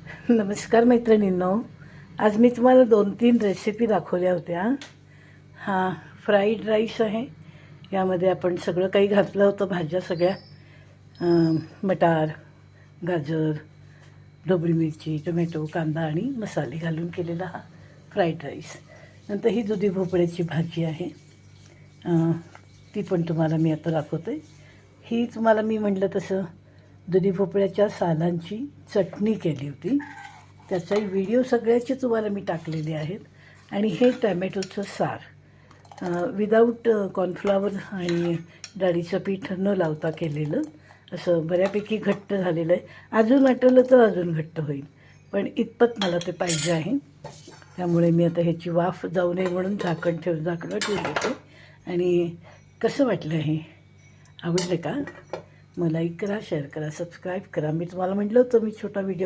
नमस्कार मैत्रिणींनो, आज मी तुम्हाला 2-3 रेसिपी दाखवल्या होत्या। हां, फ्राईड राईस आहे। यामध्ये आपण सगळं काही घातलं होतं, भाज्या सगळ्या, मटार, गाजर, ढोबळी मिरची, टोमॅटो, कांदा आणि मसाले घालून केलेला हा फ्राईड राईस। नंतर ही दुधी भोपळ्याची भाजी आहे, ती पण तुम्हाला मी आता दाखवते। ही तुम्हाला मी म्हटलं तसं दुधी भोपळ्याच्या सालांची चटणी केली होती, त्याचाही व्हिडिओ सगळ्याचे तुम्हाला मी टाकलेले आहेत। आणि हे टॅमॅटोचं सार विदाऊट कॉर्नफ्लॉवर आणि डाळीचं पीठ न लावता केलेलं, असं बऱ्यापैकी घट्ट झालेलं आहे। अजून आटवलं तर अजून घट्ट होईल, पण इतपत मला ते पाहिजे आहे। त्यामुळे मी आता ह्याची वाफ जाऊ नये म्हणून झाकण ठेवून देते। आणि कसं वाटलं हे, आवडलं का? मग लाईक करा, शेअर करा, सबस्क्राईब करा। मी तुम्हाला म्हटलं होतं मी छोटा व्हिडिओ